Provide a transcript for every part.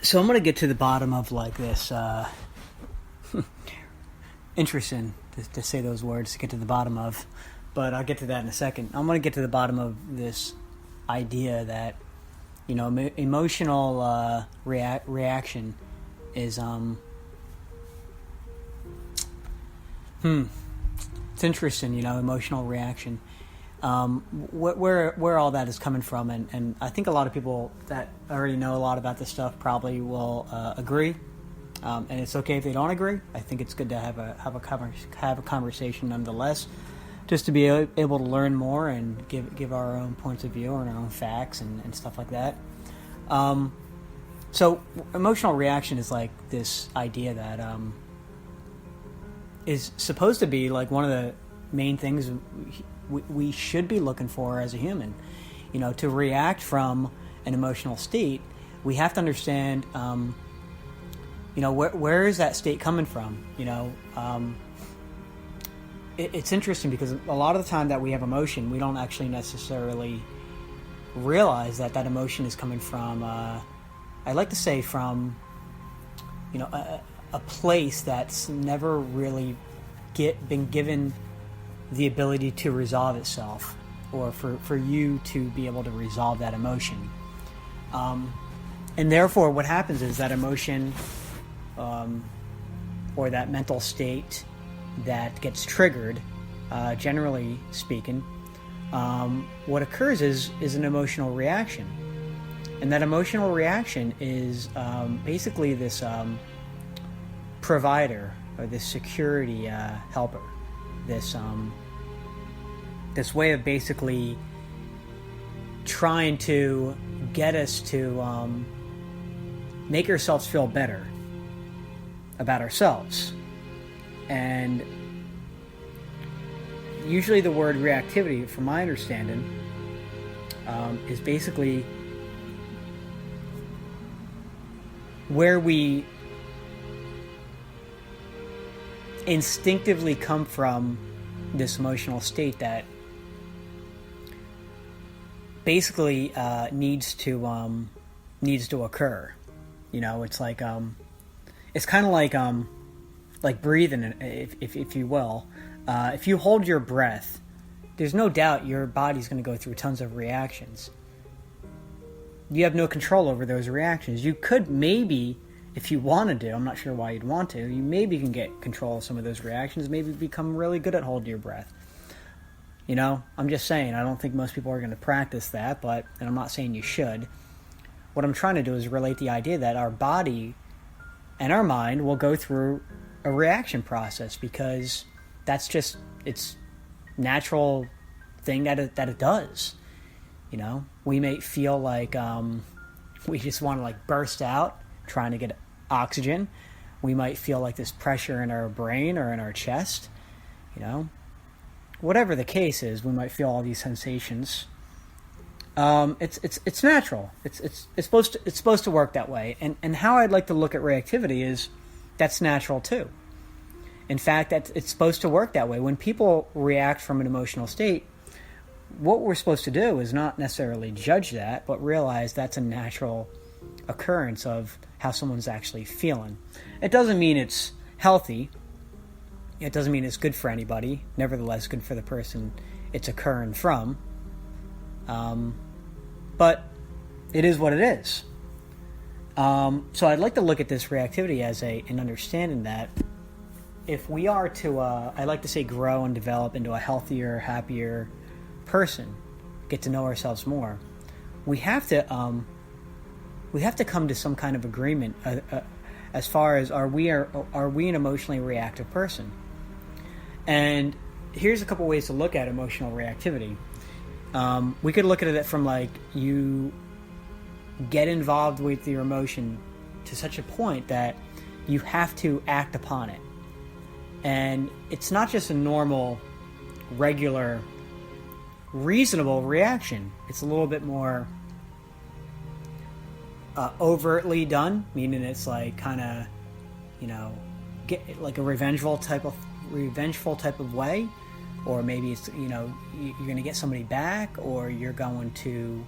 So I'm going to get to the bottom of like this, interesting to say those words to get to the bottom of, but I'll get to that in a second. I'm going to get to the bottom of this idea that, emotional reaction is, it's interesting, emotional reaction. Where all that is coming from, and I think a lot of people that already know a lot about this stuff probably will agree, and it's okay if they don't agree. I think it's good to have a conversation nonetheless, just to be able to learn more and give our own points of view and our own facts and stuff like that. So emotional reaction is like this idea that is supposed to be like one of the main things we should be looking for as a human. To react from an emotional state, we have to understand, where is that state coming from? It's interesting because a lot of the time that we have emotion, we don't actually necessarily realize that emotion is coming from, I like to say from, a place that's never really been given the ability to resolve itself, or for you to be able to resolve that emotion. And therefore what happens is that emotion, or that mental state that gets triggered, generally speaking, what occurs is an emotional reaction. And that emotional reaction is basically this provider, or this security helper, this way of basically trying to get us to make ourselves feel better about ourselves. And usually the word reactivity, from my understanding, is basically where we instinctively come from this emotional state that basically needs to occur. It's like it's kind of like breathing, if you will. If you hold your breath, there's no doubt your body's going to go through tons of reactions. You have no control over those reactions. You could maybe, if you wanted to, I'm not sure why you'd want to, you maybe can get control of some of those reactions, maybe become really good at holding your breath. I'm just saying, I don't think most people are going to practice that, and I'm not saying you should. What I'm trying to do is relate the idea that our body and our mind will go through a reaction process, because that's just its natural thing that it does. We may feel like we just want to burst out trying to get oxygen. We might feel like this pressure in our brain or in our chest. Whatever the case is, we might feel all these sensations. It's natural. It's supposed to work that way. And how I'd like to look at reactivity is that's natural too. In fact, it's supposed to work that way. When people react from an emotional state, what we're supposed to do is not necessarily judge that, but realize that's a natural occurrence of how someone's actually feeling. It doesn't mean it's healthy. It doesn't mean it's good for anybody. Nevertheless, good for the person it's occurring from. But it is what it is. So I'd like to look at this reactivity as an understanding that if we are to, I like to say, grow and develop into a healthier, happier person, get to know ourselves more, we have to come to some kind of agreement as far as are we an emotionally reactive person. And here's a couple ways to look at emotional reactivity. We could look at it from you get involved with your emotion to such a point that you have to act upon it. And it's not just a normal, regular, reasonable reaction. It's a little bit more overtly done, meaning it's kind of, get like a revengeful type of way, or maybe it's you're going to get somebody back, or you're going to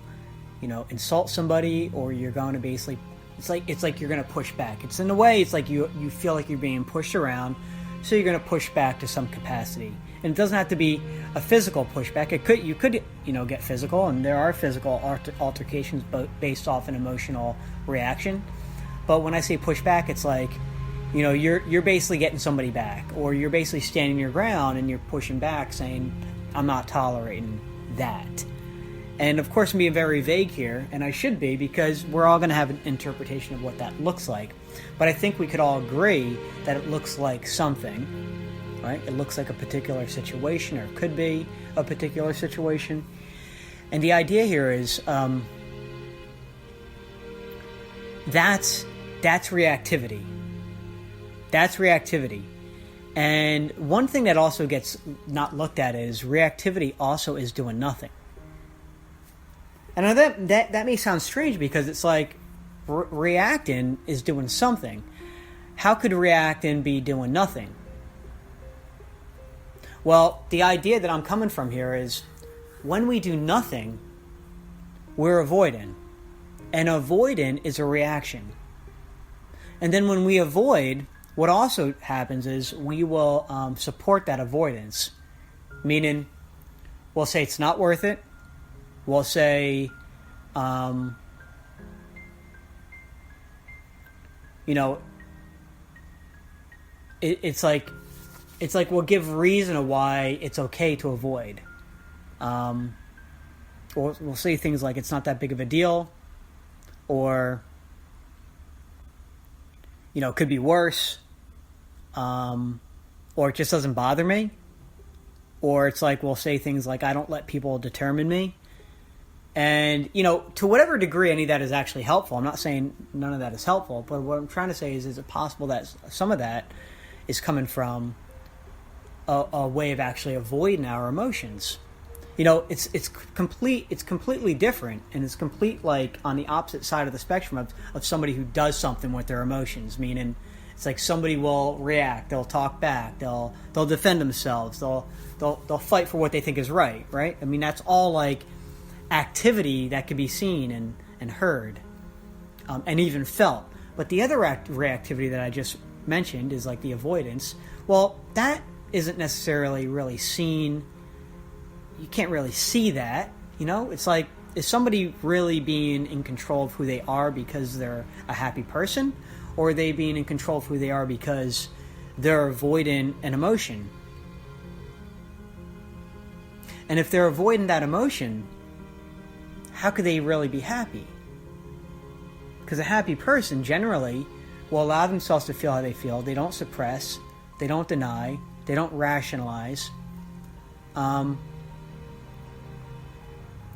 insult somebody, or you're going to basically it's like you're going to push back. It's in a way, it's like you feel like you're being pushed around, so you're going to push back to some capacity. And it doesn't have to be a physical pushback. You could get physical, and there are physical altercations based off an emotional reaction. But when I say pushback, it's like, you're basically getting somebody back, or you're basically standing your ground and you're pushing back, saying, I'm not tolerating that. And of course, I'm being very vague here, and I should be, because we're all going to have an interpretation of what that looks like. But I think we could all agree that it looks like something, right? It looks like a particular situation, or could be a particular situation. And the idea here is that's reactivity. That's reactivity. And one thing that also gets not looked at is reactivity also is doing nothing. And that may sound strange, because it's like reacting is doing something. How could reacting be doing nothing? Well, the idea that I'm coming from here is, when we do nothing, we're avoiding. And avoiding is a reaction. And then when we avoid, what also happens is we will support that avoidance. Meaning, we'll say it's not worth it. We'll say, it's like we'll give reason of why it's okay to avoid. Or we'll say things like, it's not that big of a deal, or it could be worse, or it just doesn't bother me, or it's like we'll say things like, I don't let people determine me. And, to whatever degree any of that is actually helpful, I'm not saying none of that is helpful, but what I'm trying to say is it possible that some of that is coming from a way of actually avoiding our emotions? It's completely different, and it's like on the opposite side of the spectrum of somebody who does something with their emotions. Meaning, it's like somebody will react, they'll talk back, they'll defend themselves, they'll fight for what they think is right. I mean, that's all like activity that can be seen and heard, and even felt. But the other reactivity that I just mentioned is like the avoidance. Well, that isn't necessarily really seen. You can't really see that. It's like, is somebody really being in control of who they are because they're a happy person, or are they being in control of who they are because they're avoiding an emotion? And if they're avoiding that emotion, how could they really be happy? Because a happy person generally will allow themselves to feel how they feel. They don't suppress, they don't deny, they don't rationalize, and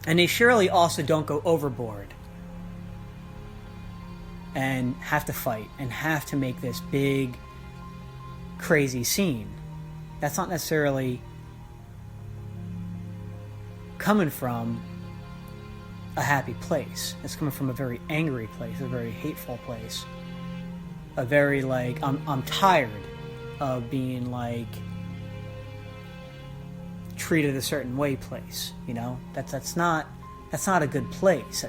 they surely also don't go overboard and have to fight and have to make this big, crazy scene. That's not necessarily coming from a happy place. It's coming from a very angry place, a very hateful place, a very like, I'm tired of being like treated a certain way place. That's not a good place.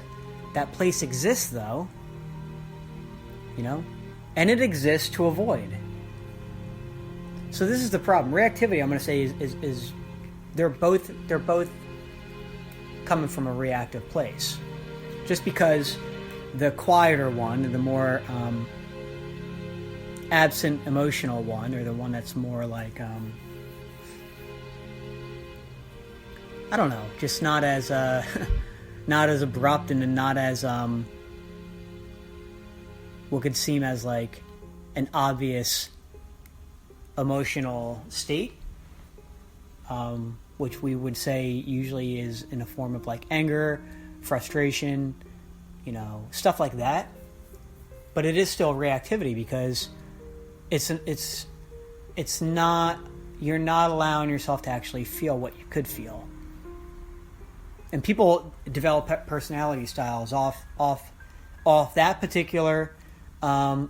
That place exists though, and it exists to avoid. So this is the problem. Reactivity, I'm going to say, is they're both coming from a reactive place. Just because the quieter one, the more absent emotional one, or the one that's more like I don't know, just not as not as abrupt, and not as what could seem as like an obvious emotional state, which we would say usually is in a form of like anger, frustration, stuff like that. But it is still reactivity, because it's not, you're not allowing yourself to actually feel what you could feel. And people develop personality styles off that particular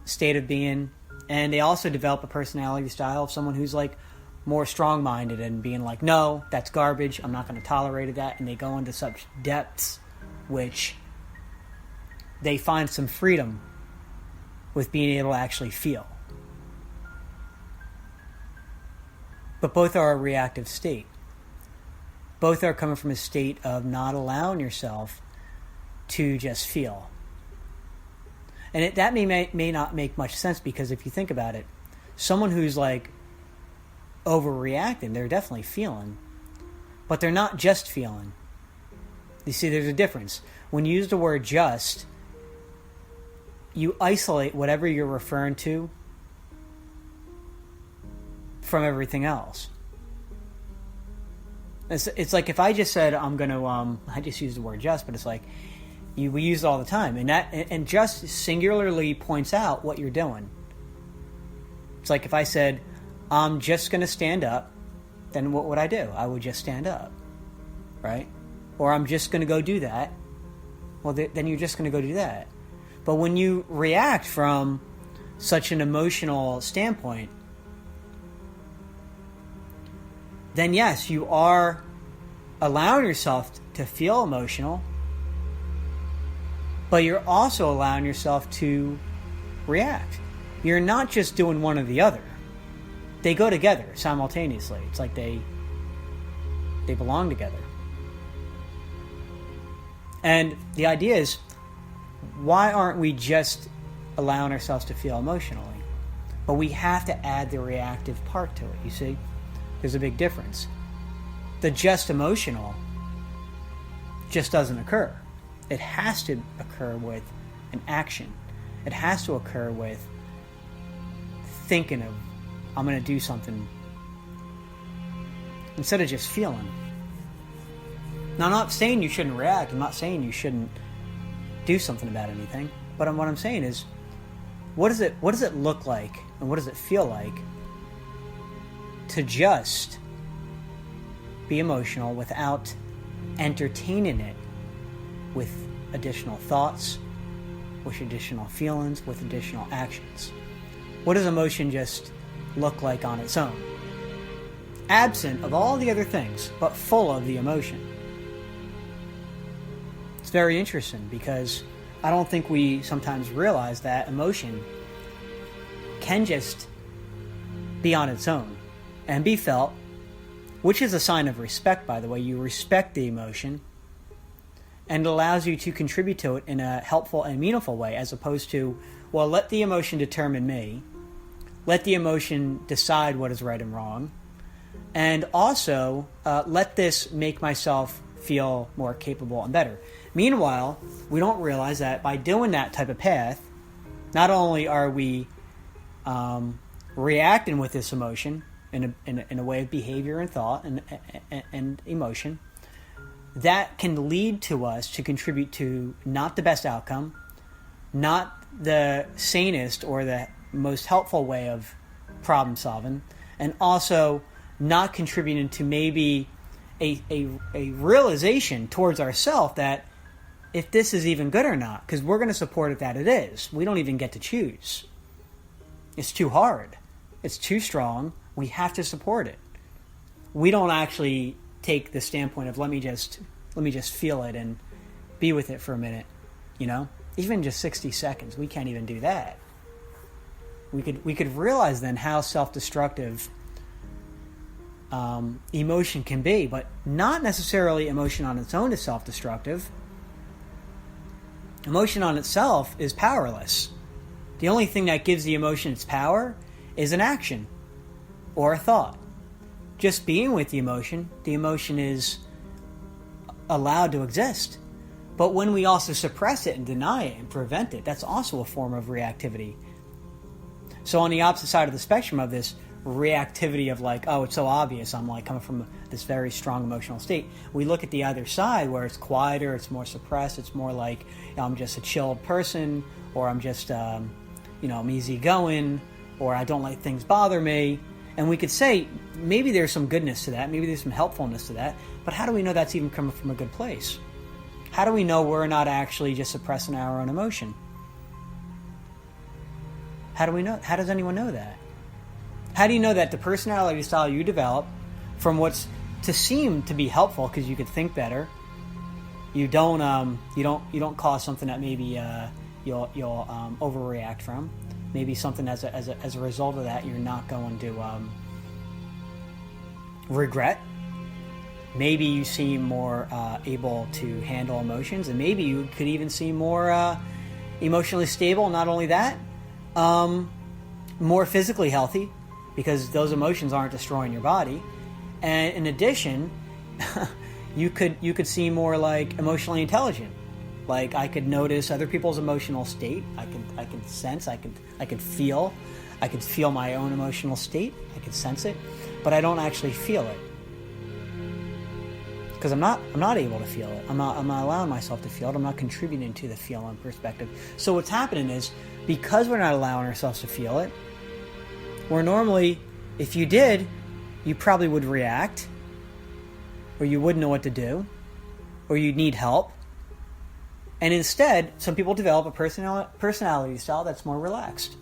state of being, and they also develop a personality style of someone who's like more strong-minded and being like, no, that's garbage, I'm not going to tolerate that, and they go into such depths which they find some freedom with being able to actually feel. But both are a reactive state. Both are coming from a state of not allowing yourself to just feel. And that may not make much sense, because if you think about it, someone who's like overreacting, they're definitely feeling, but they're not just feeling. You see, there's a difference. When you use the word just, you isolate whatever you're referring to from everything else. It's like if I just said I'm going to, I just use the word just, but it's like we use it all the time, and just singularly points out what you're doing. It's like if I said I'm just going to stand up, then what would I do? I would just stand up, right? Or I'm just going to go do that. Well, then you're just going to go do that. But when you react from such an emotional standpoint, then yes, you are allowing yourself to feel emotional, but you're also allowing yourself to react. You're not just doing one or the other. They go together simultaneously. It's like they belong together. And the idea is, why aren't we just allowing ourselves to feel emotionally? But we have to add the reactive part to it, you see? There's a big difference. The just emotional just doesn't occur. It has to occur with an action. It has to occur with thinking of, I'm going to do something, instead of just feeling. Now, I'm not saying you shouldn't react. I'm not saying you shouldn't do something about anything. But what I'm saying is, what does it look like, and what does it feel like to just be emotional without entertaining it with additional thoughts, with additional feelings, with additional actions? What does emotion just look like on its own? Absent of all the other things, but full of the emotion. It's very interesting, because I don't think we sometimes realize that emotion can just be on its own and be felt, which is a sign of respect, by the way. You respect the emotion, and it allows you to contribute to it in a helpful and meaningful way, as opposed to, well, let the emotion determine me, let the emotion decide what is right and wrong, and also let this make myself feel more capable and better. Meanwhile, we don't realize that by doing that type of path, not only are we reacting with this emotion in a way of behavior and thought and emotion, that can lead to us to contribute to not the best outcome, not the sanest or the most helpful way of problem solving, and also not contributing to maybe a realization towards ourselves that if this is even good or not, because we're going to support it that it is. We don't even get to choose. It's too hard. It's too strong. We have to support it. We don't actually take the standpoint of let me just feel it and be with it for a minute, even just 60 seconds. We can't even do that. We could realize then how self-destructive emotion can be, but not necessarily emotion on its own is self-destructive. Emotion on itself is powerless. The only thing that gives the emotion its power is an action or a thought. Just being with the emotion is allowed to exist. But when we also suppress it and deny it and prevent it, that's also a form of reactivity. So on the opposite side of the spectrum of this reactivity of like, oh, it's so obvious, I'm like coming from this very strong emotional state, we look at the other side where it's quieter, it's more suppressed, it's more like I'm just a chilled person, or I'm just I'm easygoing, or I don't let things bother me. And we could say maybe there's some goodness to that, maybe there's some helpfulness to that, but how do we know that's even coming from a good place? How do we know we're not actually just suppressing our own emotion? How do we know? How does anyone know that? How do you know that the personality style you develop from what's to seem to be helpful because you could think better, you don't cause something that maybe you'll overreact from. Maybe something as a result of that you're not going to regret. Maybe you seem more able to handle emotions, and maybe you could even seem more emotionally stable. Not only that, more physically healthy, because those emotions aren't destroying your body. And in addition, you could seem more like emotionally intelligent. Like, I could notice other people's emotional state. I can sense. I could feel. I could feel my own emotional state. I could sense it, but I don't actually feel it, because I'm not able to feel it. I'm not allowing myself to feel it. I'm not contributing to the feeling perspective. So what's happening is, because we're not allowing ourselves to feel it, where normally, if you did, you probably would react, or you wouldn't know what to do, or you'd need help. And instead, some people develop a personality style that's more relaxed,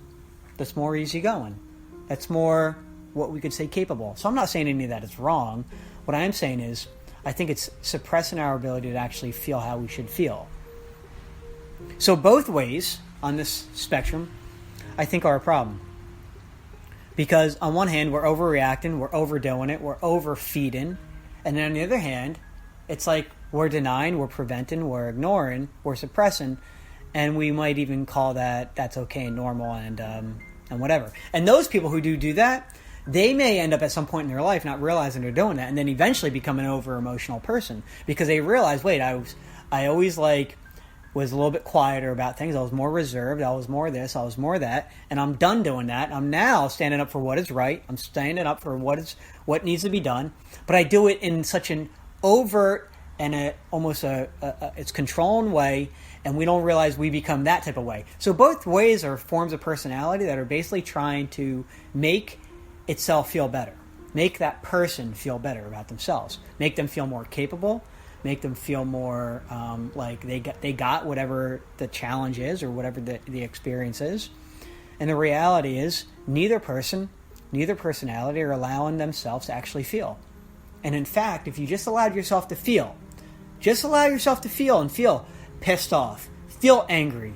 that's more easygoing, that's more, what we could say, capable. So I'm not saying any of that is wrong. What I am saying is, I think it's suppressing our ability to actually feel how we should feel. So both ways on this spectrum, I think, are a problem. Because on one hand, we're overreacting, we're overdoing it, we're overfeeding. And then on the other hand, it's like we're denying, we're preventing, we're ignoring, we're suppressing. And we might even call that's okay and normal and whatever. And those people who do that, they may end up at some point in their life not realizing they're doing that, and then eventually become an over-emotional person, because they realize, wait, I always was a little bit quieter about things. I was more reserved. I was more this. I was more that. And I'm done doing that. I'm now standing up for what is right. I'm standing up for what needs to be done. But I do it in such an overt and almost it's controlling way, and we don't realize we become that type of way. So both ways are forms of personality that are basically trying to make itself feel better, make that person feel better about themselves, make them feel more capable, make them feel more like they got whatever the challenge is or whatever the experience is. And the reality is, neither personality are allowing themselves to actually feel. And in fact, if you just allowed yourself to feel, and feel pissed off, feel angry,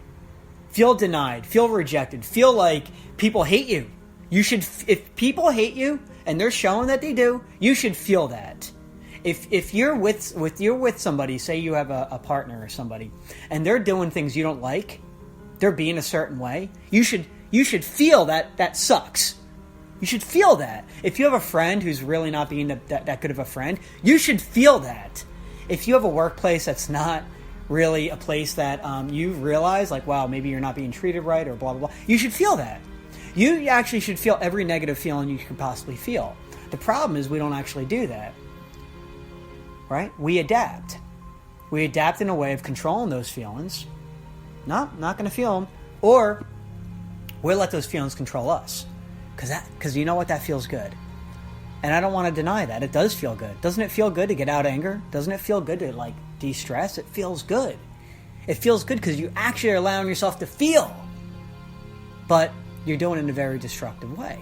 feel denied, feel rejected, feel like people hate you. If people hate you and they're showing that they do, you should feel that. If you're with somebody, say you have a partner or somebody, and they're doing things you don't like, they're being a certain way, you should feel that sucks. You should feel that. If you have a friend who's really not being that good of a friend, you should feel that. If you have a workplace that's not really a place that you realize, like, wow, maybe you're not being treated right or blah, blah, blah, you should feel that. You actually should feel every negative feeling you could possibly feel. The problem is we don't actually do that. Right? We adapt. We adapt in a way of controlling those feelings. Not going to feel them. Or we'll let those feelings control us. Because you know what? That feels good. And I don't want to deny that. It does feel good. Doesn't it feel good to get out anger? Doesn't it feel good to de-stress? It feels good. It feels good because you actually are allowing yourself to feel. But you're doing it in a very destructive way.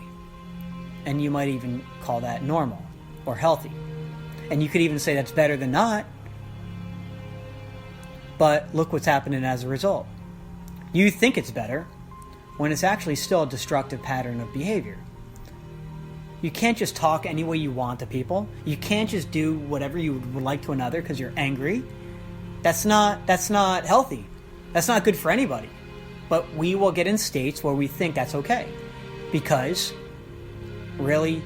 And you might even call that normal or healthy. And you could even say that's better than not. But look what's happening as a result. You think it's better when it's actually still a destructive pattern of behavior. You can't just talk any way you want to people. You can't just do whatever you would like to another because you're angry. That's not healthy. That's not good for anybody. But we will get in states where we think that's okay, because really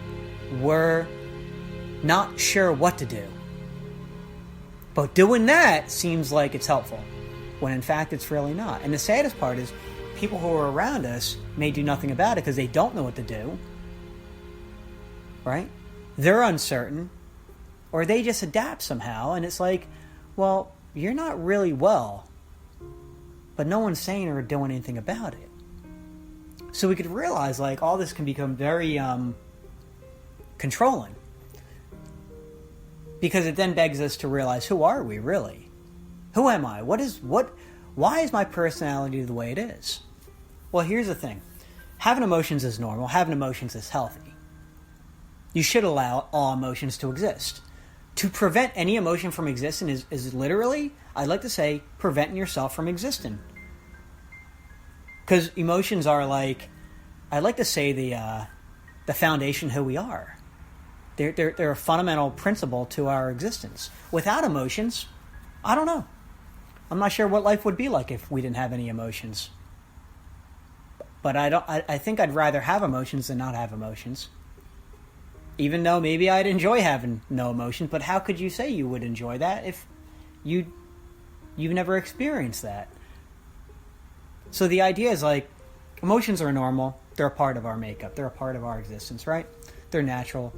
we're not sure what to do. But doing that seems like it's helpful, when in fact it's really not. And the saddest part is, people who are around us may do nothing about it because they don't know what to do. Right? They're uncertain, or they just adapt somehow, and it's like, well, you're not really well, but no one's saying or doing anything about it. So we could realize, all this can become very controlling, because it then begs us to realize, who are we really? Who am I? Why is my personality the way it is? Well, here's the thing. Having emotions is normal. Having emotions is healthy. You should allow all emotions to exist. To prevent any emotion from existing is literally, I'd like to say, preventing yourself from existing. Because emotions are like, I like to say the foundation of who we are. They're a fundamental principle to our existence. Without emotions, I don't know. I'm not sure what life would be like if we didn't have any emotions. But I think I'd rather have emotions than not have emotions. Even though maybe I'd enjoy having no emotions, but how could you say you would enjoy that if you've never experienced that? So the idea is like, emotions are normal. They're a part of our makeup. They're a part of our existence, right? They're natural.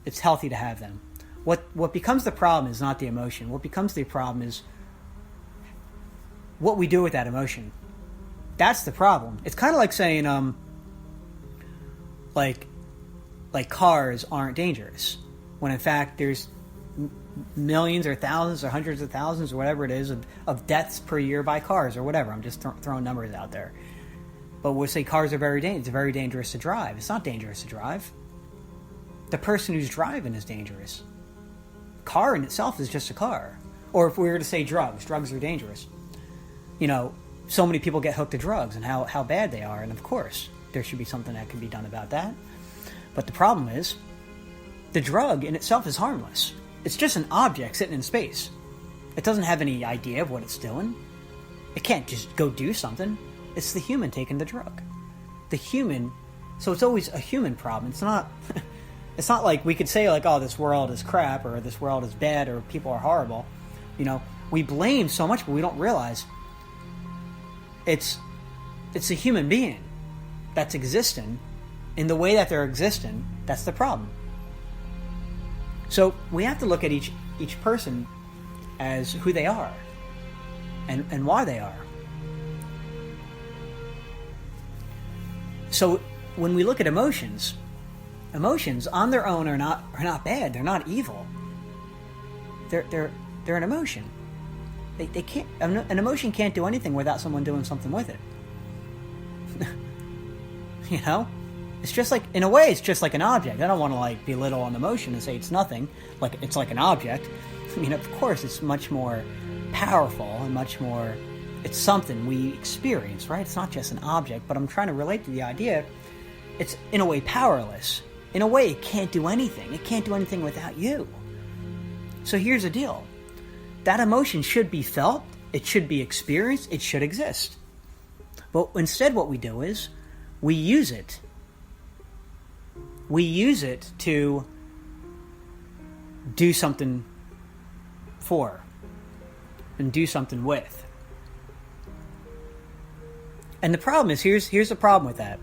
It's healthy to have them. What becomes the problem is not the emotion. What becomes the problem is what we do with that emotion. That's the problem. It's kind of like saying, like cars aren't dangerous, when in fact there's millions or thousands or hundreds of thousands or whatever it is of deaths per year by cars or whatever. I'm just throwing numbers out there. But we'll say cars are very dangerous. It's very dangerous to drive. It's not dangerous to drive. The person who's driving is dangerous. Car in itself is just a car. Or if we were to say drugs are dangerous. You know, so many people get hooked to drugs and how bad they are. And of course, there should be something that can be done about that. But the problem is, the drug in itself is harmless. It's just an object sitting in space. It doesn't have any idea of what it's doing. It can't just go do something. It's the human taking the drug. The human, so it's always a human problem. It's not it's not like we could say like, oh, this world is crap, or this world is bad, or people are horrible. You know, we blame so much, but we don't realize it's a human being that's existing in the way that they're existing. That's the problem. So we have to look at each person as who they are and why they are. So when we look at emotions on their own are not bad. They're not evil. They're an emotion. They can't. An emotion can't do anything without someone doing something with it. You know, it's just like, in a way, it's just like an object. I don't want to like belittle an emotion and say it's nothing. Like it's like an object. I mean, of course, it's much more powerful and much more. It's something we experience, right? It's not just an object. But I'm trying to relate to the idea. It's in a way powerless. In a way, it can't do anything. It can't do anything without you. So here's the deal. That emotion should be felt. It should be experienced. It should exist. But instead what we do is we use it. We use it to do something for and do something with. And the problem is, here's the problem with that.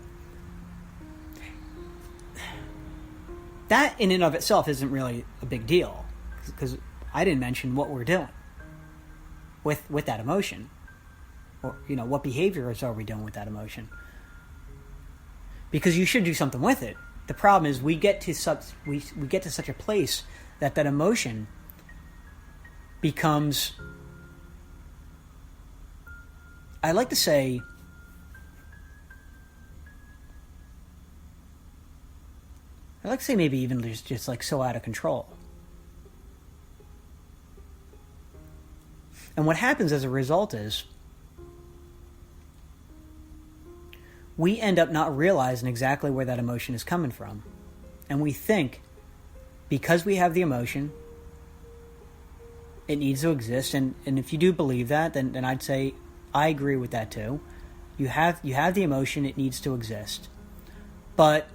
That in and of itself isn't really a big deal, because I didn't mention what we're doing with that emotion, or what behaviors are we doing with that emotion? Because you should do something with it. The problem is we get to such a place that emotion becomes, I like to say, maybe even just like so out of control. And what happens as a result is we end up not realizing exactly where that emotion is coming from. And we think, because we have the emotion, it needs to exist. And if you do believe that, then I'd say I agree with that too. You have the emotion, it needs to exist. But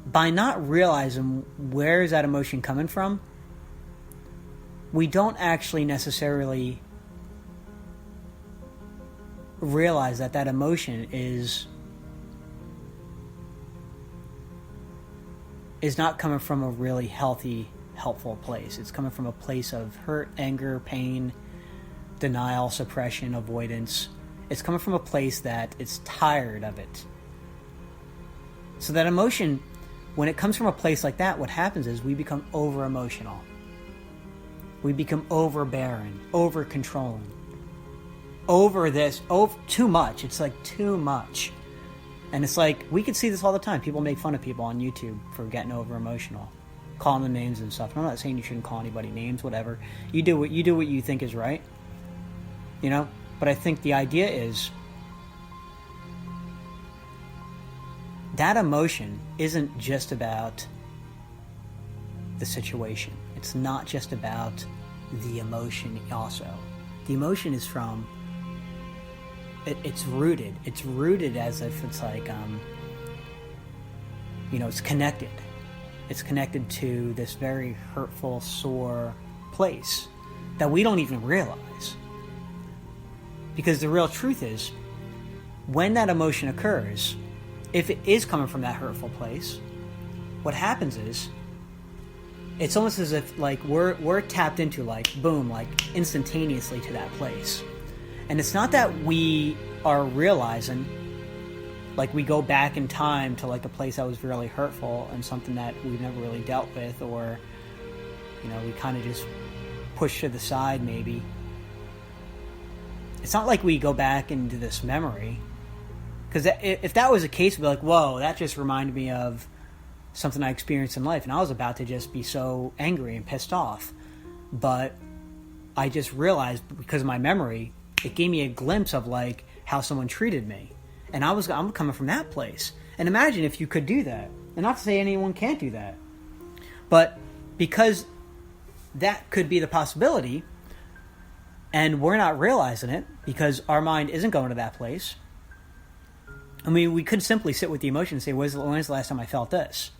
by not realizing where is that emotion coming from, we don't actually necessarily realize that emotion is not coming from a really healthy, helpful place. It's coming from a place of hurt, anger, pain, denial, suppression, avoidance. It's coming from a place that it's tired of it. So that emotion, when it comes from a place like that, what happens is we become over-emotional. We become overbearing, over-controlling. Over this, too much. It's like too much. And it's like, we could see this all the time. People make fun of people on YouTube for getting over-emotional, calling them names and stuff. And I'm not saying you shouldn't call anybody names, whatever. You do what you think is right. But I think the idea is that emotion isn't just about the situation. It's not just about the emotion also. The emotion is from, it's rooted. It's rooted as if it's like, it's connected. It's connected to this very hurtful, sore place that we don't even realize. Because the real truth is, when that emotion occurs, if it is coming from that hurtful place, what happens is, it's almost as if like we're tapped into, like boom, like instantaneously to that place. And it's not that we are realizing, like we go back in time to like a place that was really hurtful and something that we've never really dealt with, or we kind of just push to the side maybe. It's not like we go back into this memory, because if that was the case, we'd be like, whoa, that just reminded me of something I experienced in life, and I was about to just be so angry and pissed off. But I just realized, because of my memory, it gave me a glimpse of like how someone treated me, and I'm coming from that place. And imagine if you could do that. And not to say anyone can't do that, but because that could be the possibility, and we're not realizing it because our mind isn't going to that place. I mean, we could simply sit with the emotion and say, when's the last time I felt this?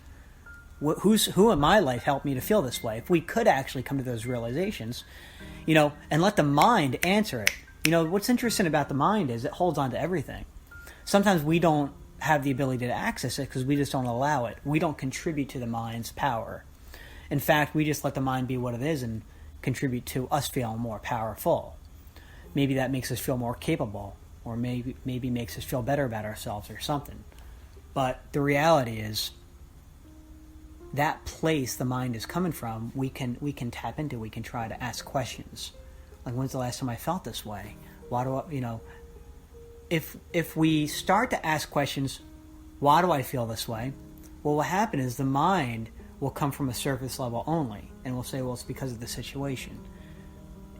Who in my life helped me to feel this way? If we could actually come to those realizations, and let the mind answer it. What's interesting about the mind is it holds on to everything. Sometimes we don't have the ability to access it because we just don't allow it. We don't contribute to the mind's power. In fact, we just let the mind be what it is and contribute to us feeling more powerful. Maybe that makes us feel more capable, or maybe makes us feel better about ourselves or something. But the reality is, that place the mind is coming from, we can tap into. We can try to ask questions, like, when's the last time I felt this way? Why do I, if we start to ask questions, why do I feel this way? Well, what will happen is the mind will come from a surface level only, and we'll say, well, it's because of the situation.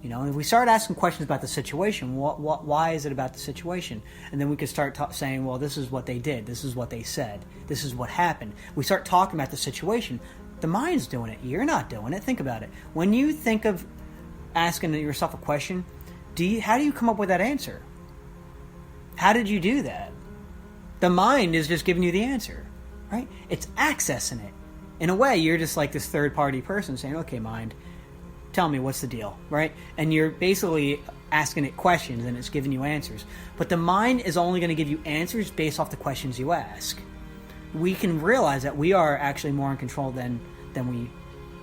And if we start asking questions about the situation, why is it about the situation? And then we could start saying, well, this is what they did, this is what they said, this is what happened. We start talking about the situation. The mind's doing it. You're not doing it. Think about it. When you think of asking yourself a question, how do you come up with that answer? How did you do that? The mind is just giving you the answer, right? It's accessing it. In a way, you're just like this third-party person saying, okay, mind, tell me, what's the deal, right? And you're basically asking it questions, and it's giving you answers. But the mind is only going to give you answers based off the questions you ask. We can realize that we are actually more in control than we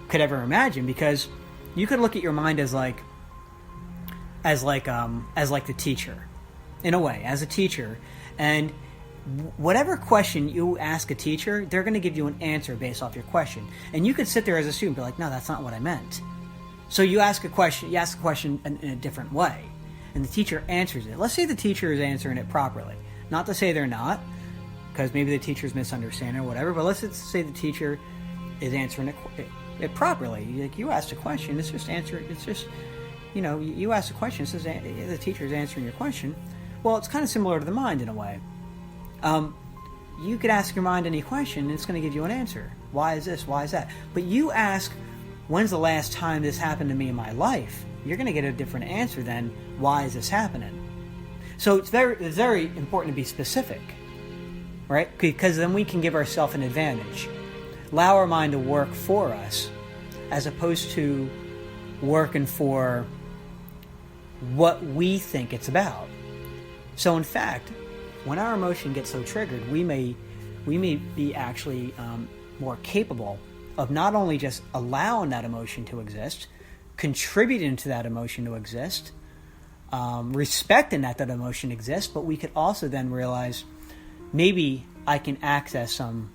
could ever imagine, because you could look at your mind as like the teacher, in a way, as a teacher, and whatever question you ask a teacher, they're going to give you an answer based off your question. And you could sit there as a student and be like, no, that's not what I meant. So you ask a question in a different way, and the teacher answers it. Let's say the teacher is answering it properly. Not to say they're not, because maybe the teacher's misunderstanding or whatever, but let's say the teacher is answering it properly. Like, you asked a question, it's just answer. It's just, you asked a question, it says the teacher is answering your question. Well, it's kind of similar to the mind in a way. You could ask your mind any question, and it's going to give you an answer. Why is this? Why is that? But you ask, when's the last time this happened to me in my life? You're going to get a different answer than, why is this happening? So it's very important to be specific, right? Because then we can give ourselves an advantage. Allow our mind to work for us, as opposed to working for what we think it's about. So in fact, when our emotion gets so triggered, we may be actually more capable of not only just allowing that emotion to exist, contributing to that emotion to exist, respecting that emotion exists, but we could also then realize, maybe I can access some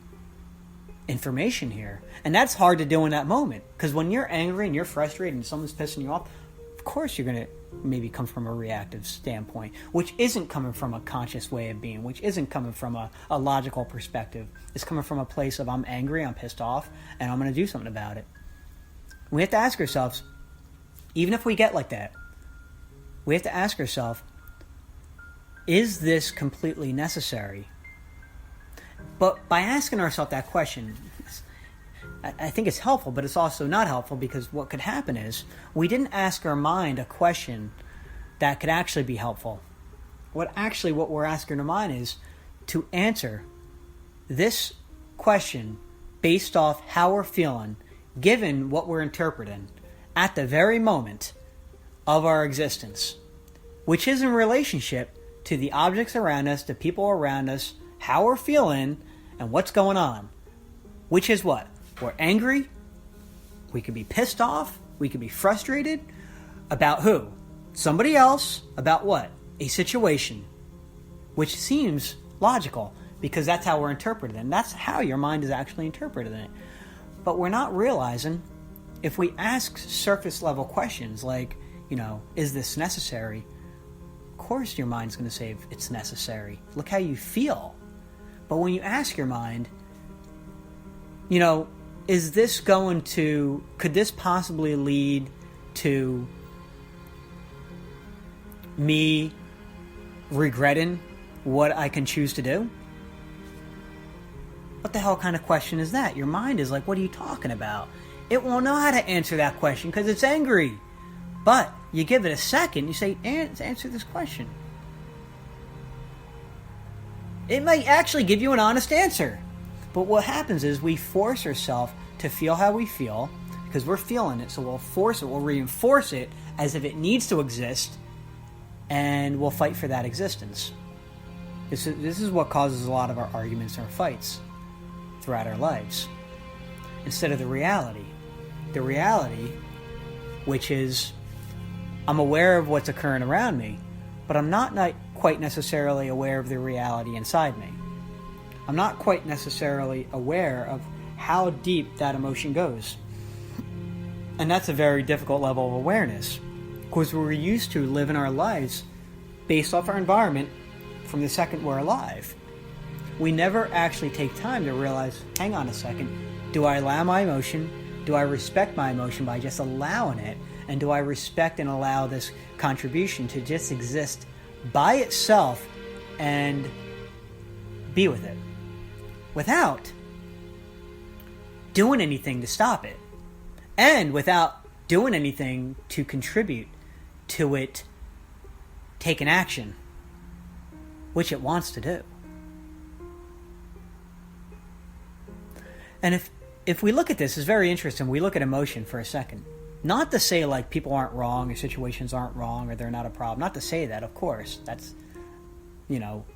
information here. And that's hard to do in that moment, because when you're angry and you're frustrated and someone's pissing you off, of course you're going to maybe come from a reactive standpoint, which isn't coming from a conscious way of being, which isn't coming from a logical perspective. It's coming from a place of, I'm angry, I'm pissed off, and I'm going to do something about it. We have to ask ourselves, even if we get like that, we have to ask ourselves, is this completely necessary? But by asking ourselves that question, I think it's helpful, but it's also not helpful, because what could happen is we didn't ask our mind a question that could actually be helpful. What we're asking our mind is to answer this question based off how we're feeling, given what we're interpreting at the very moment of our existence, which is in relationship to the objects around us, the people around us, how we're feeling, and what's going on. Which is what? We're angry. We could be pissed off. We could be frustrated. About who? Somebody else. About what? A situation. Which seems logical, because that's how we're interpreting it. And that's how your mind is actually interpreting it. But we're not realizing, if we ask surface level questions like, is this necessary? Of course your mind's going to say it's necessary. Look how you feel. But when you ask your mind, is this could this possibly lead to me regretting what I can choose to do? What the hell kind of question is that? Your mind is like, what are you talking about? It won't know how to answer that question because it's angry. But you give it a second, you say, answer this question. It might actually give you an honest answer. But what happens is we force ourselves to feel how we feel because we're feeling it. So we'll force it, we'll reinforce it as if it needs to exist, and we'll fight for that existence. This is what causes a lot of our arguments and our fights throughout our lives. Instead of the reality. The reality, which is, I'm aware of what's occurring around me, but I'm not quite necessarily aware of the reality inside me. I'm not quite necessarily aware of how deep that emotion goes. And that's a very difficult level of awareness, because we're used to living our lives based off our environment from the second we're alive. We never actually take time to realize, hang on a second, do I allow my emotion? Do I respect my emotion by just allowing it? And do I respect and allow this contribution to just exist by itself and be with it without doing anything to stop it, and without doing anything to contribute to it taking action, which it wants to do. And if we look at this, it's very interesting. We look at emotion for a second. Not to say like people aren't wrong or situations aren't wrong or they're not a problem. Not to say that, of course. That's,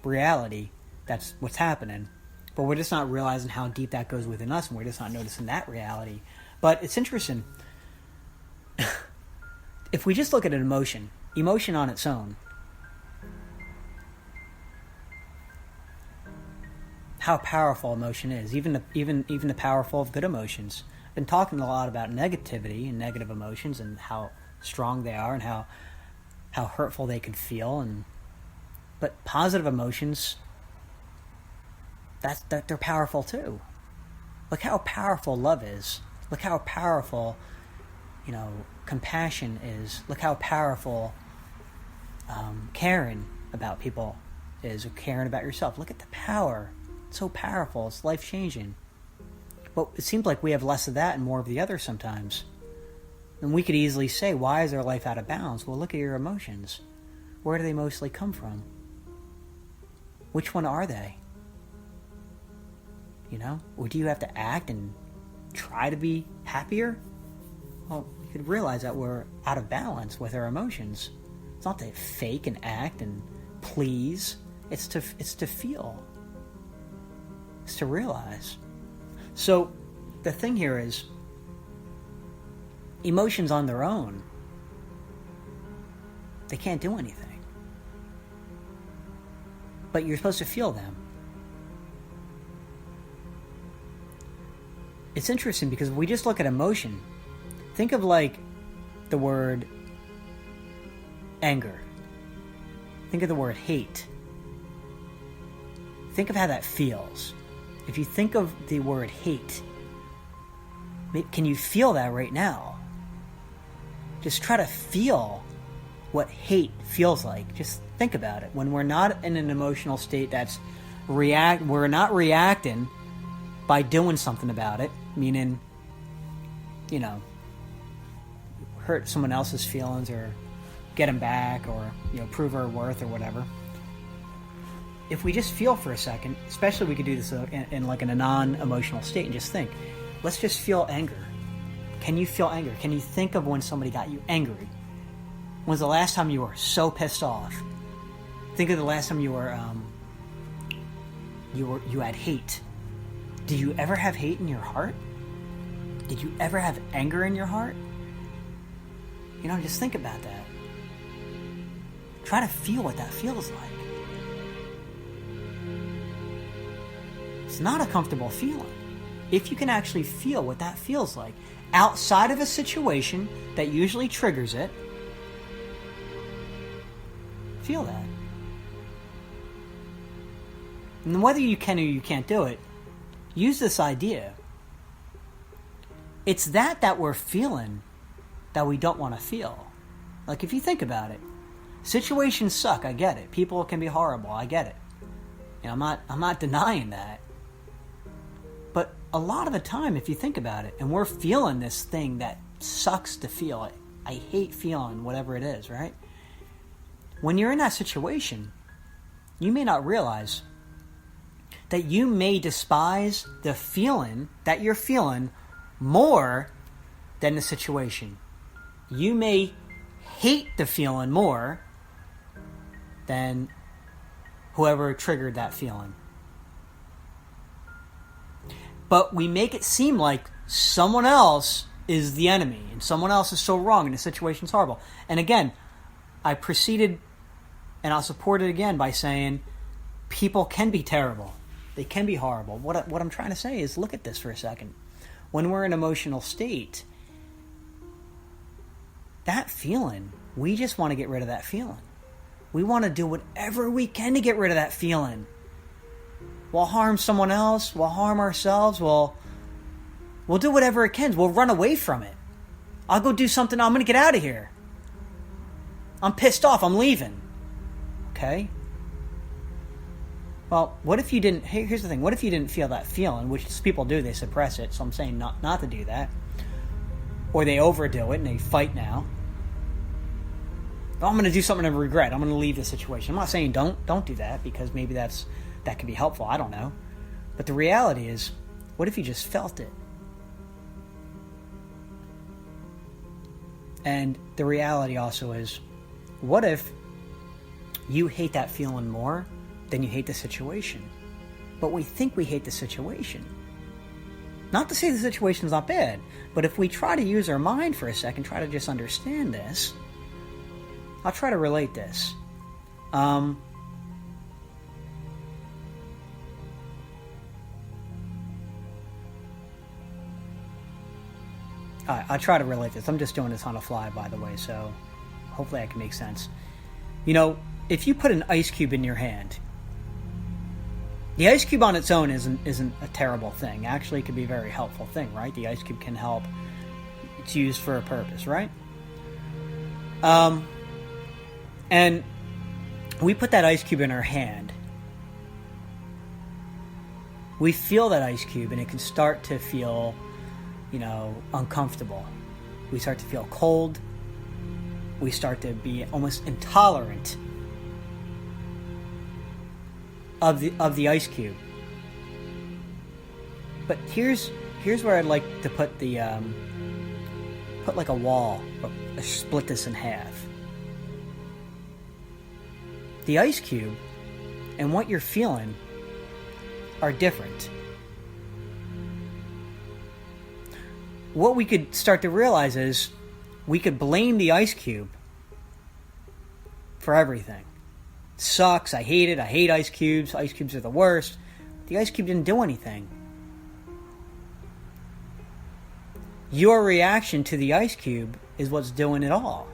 reality. That's what's happening. But we're just not realizing how deep that goes within us, and we're just not noticing that reality. But it's interesting. If we just look at an emotion on its own, how powerful emotion is, even the powerful of good emotions. I've been talking a lot about negativity and negative emotions and how strong they are and how hurtful they can feel, but positive emotions, they're powerful too. Look how powerful love is. Look how powerful, compassion is. Look how powerful caring about people is, or caring about yourself. Look at the power. It's so powerful. It's life-changing. But it seems like we have less of that and more of the other sometimes. And we could easily say, why is our life out of balance? Well, look at your emotions. Where do they mostly come from? Which one are they? Or do you have to act and try to be happier? Well, you could realize that we're out of balance with our emotions. It's not to fake and act and please. It's to feel. It's to realize. So the thing here is, emotions on their own, they can't do anything. But you're supposed to feel them. It's interesting because if we just look at emotion, think of like the word anger. Think of the word hate. Think of how that feels. If you think of the word hate, can you feel that right now? Just try to feel what hate feels like. Just think about it. When we're not in an emotional state that's we're not reacting by doing something about it, meaning, hurt someone else's feelings or get them back or, prove our worth or whatever. If we just feel for a second, especially we could do this in a non-emotional state and just think, let's just feel anger. Can you feel anger? Can you think of when somebody got you angry? When's the last time you were so pissed off? Think of the last time you had hate. Did you ever have hate in your heart? Did you ever have anger in your heart? Just think about that. Try to feel what that feels like. It's not a comfortable feeling. If you can actually feel what that feels like outside of a situation that usually triggers it, feel that. And whether you can or you can't do it, use this idea. It's that we're feeling that we don't want to feel. Like, if you think about it, situations suck, I get it. People can be horrible, I get it. I'm not denying that. But a lot of the time, if you think about it, and we're feeling this thing that sucks to feel, I hate feeling whatever it is, right? When you're in that situation, you may not realize that you may despise the feeling that you're feeling more than the situation. You may hate the feeling more than whoever triggered that feeling. But we make it seem like someone else is the enemy and someone else is so wrong and the situation's horrible. And again, I proceeded and I'll support it again by saying people can be terrible. They can be horrible. What I'm trying to say is, look at this for a second. When we're in an emotional state, that feeling, we just want to get rid of that feeling. We want to do whatever we can to get rid of that feeling. We'll harm someone else. We'll harm ourselves. We'll do whatever it can. We'll run away from it. I'll go do something. I'm going to get out of here. I'm pissed off. I'm leaving. Okay? Well, what if you didn't... Here's the thing. What if you didn't feel that feeling, which people do. They suppress it. So I'm saying not to do that. Or they overdo it and they fight now. Oh, I'm going to do something of regret. I'm going to leave the situation. I'm not saying don't do that, because maybe that can be helpful. I don't know. But the reality is, what if you just felt it? And the reality also is, what if you hate that feeling more than you hate the situation? But we think we hate the situation. Not to say the situation's not bad, but if we try to use our mind for a second, try to just understand this, I'll try to relate this. I'll try to relate this. I'm just doing this on the fly, by the way, so hopefully I can make sense. If you put an ice cube in your hand, the ice cube on its own isn't a terrible thing. Actually, it can be a very helpful thing, right? The ice cube can help. It's used for a purpose, right? And we put that ice cube in our hand. We feel that ice cube, and it can start to feel, uncomfortable. We start to feel cold. We start to be almost intolerant of the ice cube. But here's where I'd like to put put like a wall, or split this in half. The ice cube and what you're feeling are different. What we could start to realize is we could blame the ice cube for everything. It sucks, I hate it, I hate ice cubes are the worst. The ice cube didn't do anything. Your reaction to the ice cube is what's doing it all.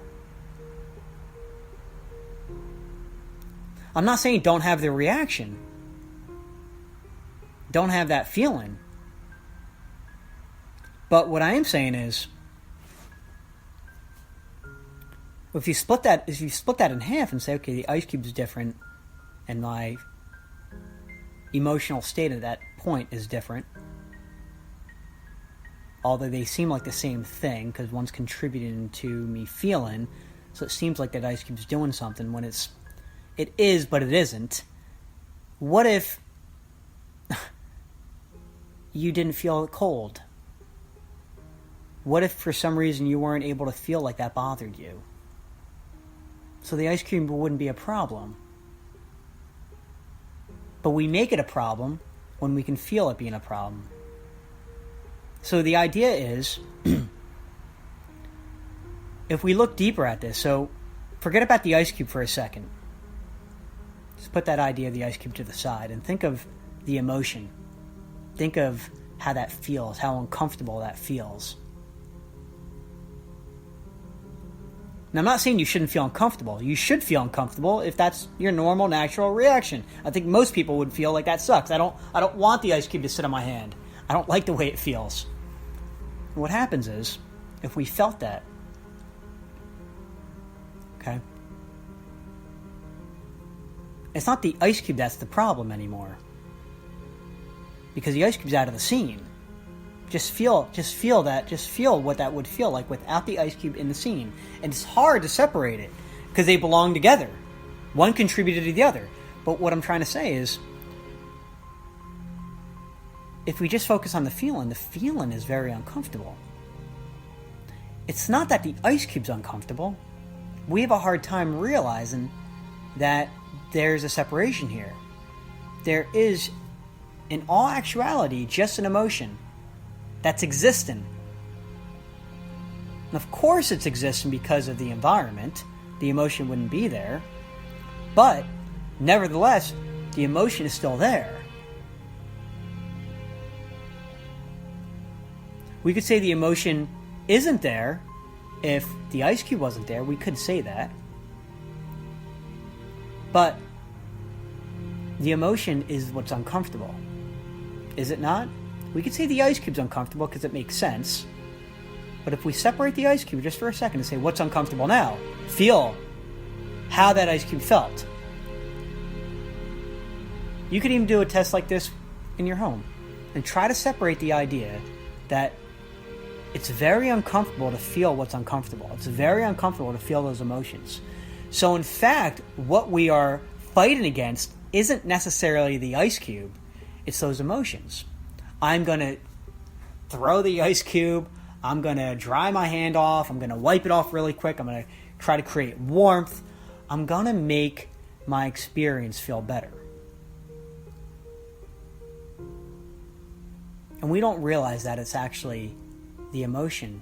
I'm not saying don't have the reaction. Don't have that feeling. But what I am saying is, If you split that in half and say, okay, the ice cube is different, and my emotional state at that point is different, although they seem like the same thing because one's contributing to me feeling, so it seems like that ice cube's doing something when it is, but it isn't. What if you didn't feel cold? What if for some reason you weren't able to feel like that bothered you? So the ice cube wouldn't be a problem. But we make it a problem when we can feel it being a problem. So the idea is, if we look deeper at this, so forget about the ice cube for a second. Just put that idea of the ice cube to the side and think of the emotion. Think of how that feels, how uncomfortable that feels. Now, I'm not saying you shouldn't feel uncomfortable. You should feel uncomfortable if that's your normal, natural reaction. I think most people would feel like that sucks. I don't want the ice cube to sit on my hand. I don't like the way it feels. And what happens is, if we felt that, okay, it's not the ice cube that's the problem anymore. Because the ice cube's out of the scene. Just feel that. Just feel what that would feel like without the ice cube in the scene. And it's hard to separate it because they belong together. One contributed to the other. But what I'm trying to say is, if we just focus on the feeling is very uncomfortable. It's not that the ice cube's uncomfortable. We have a hard time realizing that there's a separation here. There is, in all actuality, just an emotion that's existing. And of course it's existing because of the environment. The emotion wouldn't be there. But, nevertheless, the emotion is still there. We could say the emotion isn't there if the ice cube wasn't there. We could say that. But the emotion is what's uncomfortable. Is it not? We could say the ice cube's uncomfortable because it makes sense. But if we separate the ice cube just for a second and say, what's uncomfortable now? Feel how that ice cube felt. You could even do a test like this in your home and try to separate the idea that it's very uncomfortable to feel what's uncomfortable. It's very uncomfortable to feel those emotions. So in fact, what we are fighting against isn't necessarily the ice cube, it's those emotions. I'm going to throw the ice cube, I'm going to dry my hand off, I'm going to wipe it off really quick, I'm going to try to create warmth, I'm going to make my experience feel better. And we don't realize that it's actually the emotion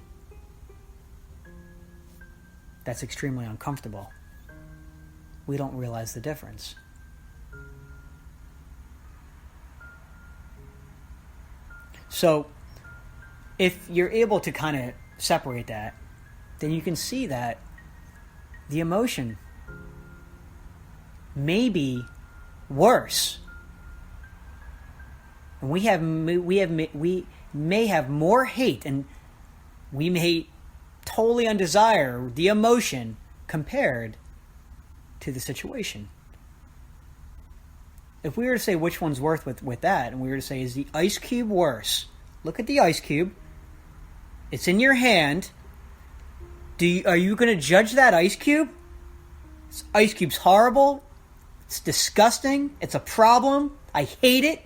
that's extremely uncomfortable. We don't realize the difference. So, if you're able to kind of separate that, then you can see that the emotion may be worse. And we may have more hate, and we may totally undesire the emotion compared to the situation. If we were to say which one's worse with that, and we were to say, is the ice cube worse? Look at the ice cube. It's in your hand. Are you going to judge that ice cube? This ice cube's horrible. It's disgusting. It's a problem. I hate it.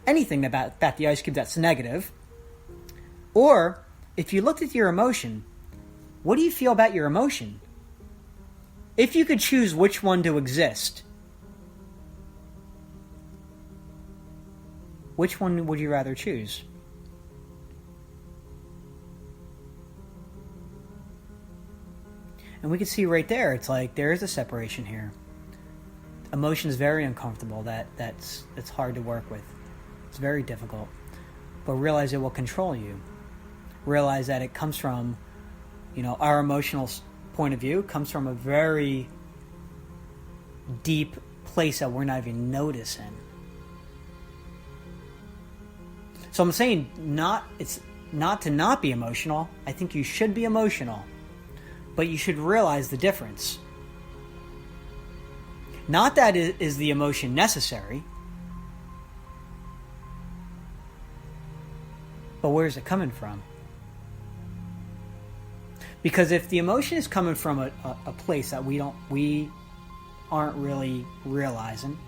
Anything about the ice cube that's negative. Or, if you looked at your emotion, what do you feel about your emotion? If you could choose which one to exist, which one would you rather choose? And we can see right there, it's like there is a separation here. Emotion is very uncomfortable. That's hard to work with. It's very difficult. But realize it will control you. Realize that it comes from, our emotional point of view comes from a very deep place that we're not even noticing. So I'm saying it's not to not be emotional. I think you should be emotional. But you should realize the difference. Not that is the emotion necessary, but where is it coming from? Because if the emotion is coming from a place that we aren't really realizing,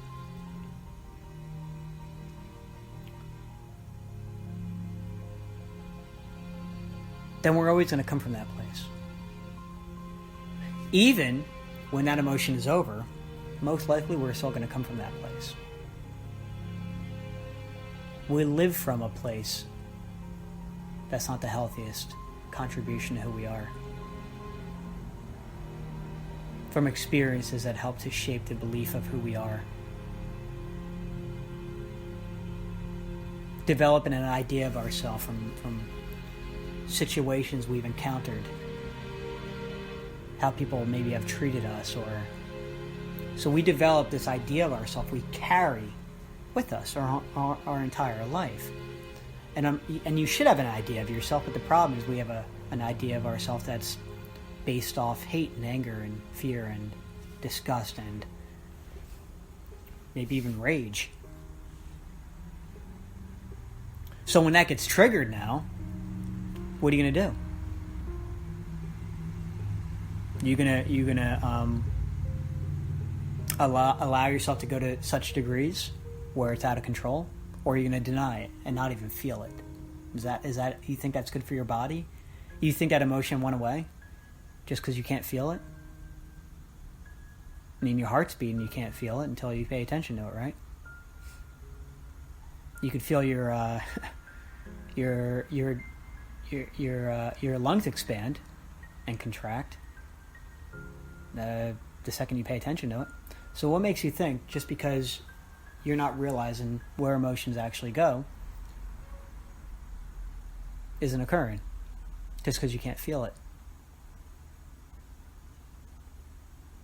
then we're always going to come from that place. Even when that emotion is over, most likely we're still going to come from that place. We live from a place that's not the healthiest contribution to who we are. From experiences that help to shape the belief of who we are. Developing an idea of ourselves from situations we've encountered. How people maybe have treated us, or so we develop this idea of ourselves we carry with us our entire life. And you should have an idea of yourself, but the problem is we have an idea of ourselves that's based off hate and anger and fear and disgust and maybe even rage. So when that gets triggered now, what are you gonna do? You gonna allow yourself to go to such degrees where it's out of control, or are you gonna deny it and not even feel it? Is that you think that's good for your body? You think that emotion went away just because you can't feel it? I mean, your heart's beating, you can't feel it until you pay attention to it, right? You could feel your lungs expand and contract the second you pay attention to it. So what makes you think just because you're not realizing where emotions actually go isn't occurring just because you can't feel it?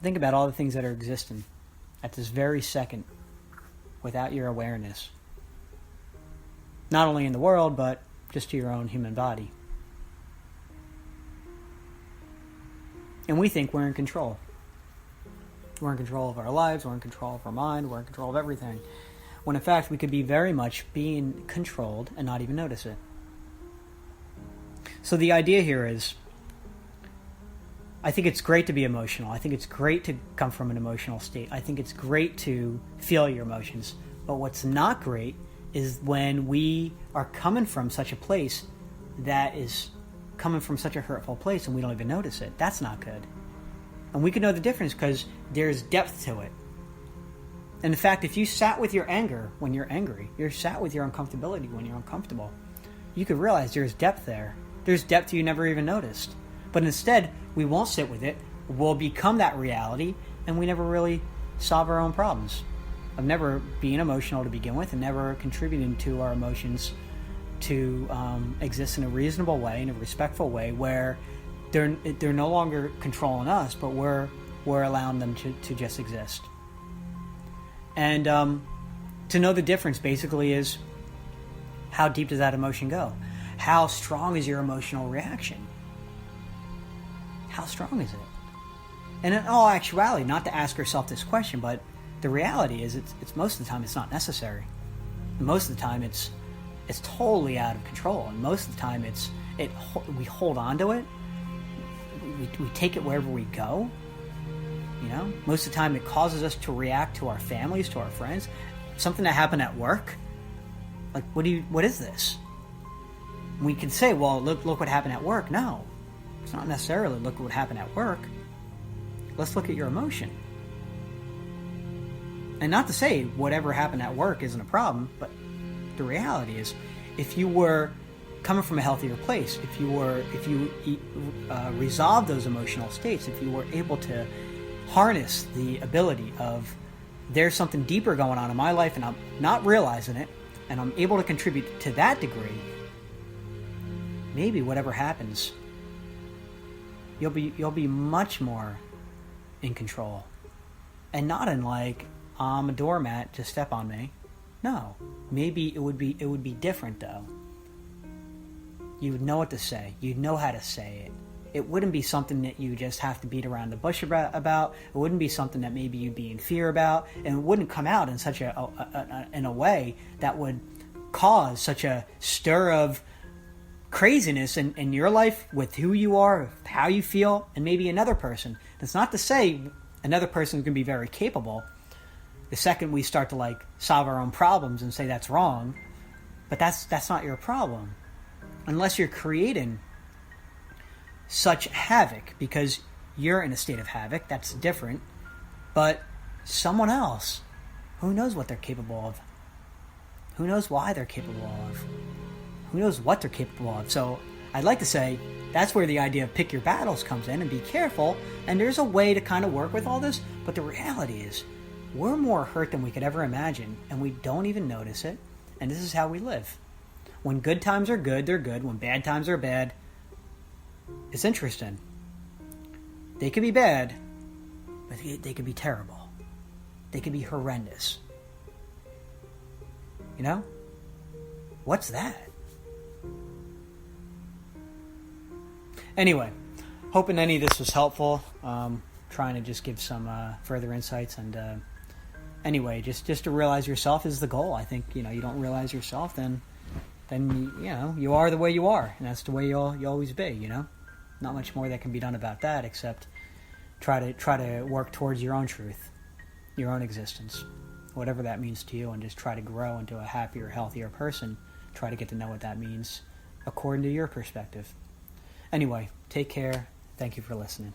Think about all the things that are existing at this very second without your awareness. Not only in the world, but just to your own human body. And we think we're in control. We're in control of our lives, we're in control of our mind, we're in control of everything. When in fact, we could be very much being controlled and not even notice it. So the idea here is, I think it's great to be emotional. I think it's great to come from an emotional state. I think it's great to feel your emotions. But what's not great is when we are coming from such a place that is coming from such a hurtful place and we don't even notice it. That's not good. And we can know the difference because there's depth to it. And in fact, if you sat with your anger when you're angry, you're sat with your uncomfortability when you're uncomfortable, you could realize there's depth there. There's depth you never even noticed. But instead, we won't sit with it. We'll become that reality, and we never really solve our own problems of never being emotional to begin with and never contributing to our emotions to exist in a reasonable way, in a respectful way, where they're no longer controlling us, but we're allowing them to just exist. And to know the difference basically is, how deep does that emotion go? How strong is your emotional reaction? How strong is it? And in all actuality, not to ask yourself this question, but the reality is it's most of the time it's not necessary. And most of the time it's totally out of control. And most of the time we hold on to it. We take it wherever we go. You know, most of the time it causes us to react to our families, to our friends. Something that happened at work. Like, what is this? We can say, well, look what happened at work. No, it's not necessarily look what happened at work. Let's look at your emotion. And not to say whatever happened at work isn't a problem, but the reality is, if you were coming from a healthier place, if you resolved those emotional states, if you were able to harness the ability of, there's something deeper going on in my life and I'm not realizing it, and I'm able to contribute to that degree, maybe whatever happens, you'll be much more in control. And not in like, I'm a doormat, just step on me. No. Maybe it would be different though. You would know what to say. You'd know how to say it. it wouldn't be something that you just have to beat around the bush about. It wouldn't be something that maybe you'd be in fear about, and it wouldn't come out in such in a way that would cause such a stir of craziness in your life with who you are, how you feel, and maybe another person. That's not to say another person can be very capable. The second we start to like solve our own problems and say that's wrong, but that's not your problem. Unless you're creating such havoc because you're in a state of havoc, that's different. But someone else, who knows what they're capable of? Who knows why they're capable of? Who knows what they're capable of? So I'd like to say that's where the idea of pick your battles comes in, and be careful. And there's a way to kind of work with all this, but the reality is we're more hurt than we could ever imagine, and we don't even notice it. And this is how we live. When good times are good, they're good. When bad times are bad, it's interesting. They could be bad, but they could be terrible. They could be horrendous. You know? What's that? Anyway, hoping any of this was helpful. Trying to just give some further insights. And anyway, just to realize yourself is the goal. I think, you don't realize yourself, then you are the way you are, and that's the way you'll always be. Not much more that can be done about that except try to work towards your own truth, your own existence, whatever that means to you, and just try to grow into a happier, healthier person. Try to get to know what that means according to your perspective. Anyway, take care. Thank you for listening.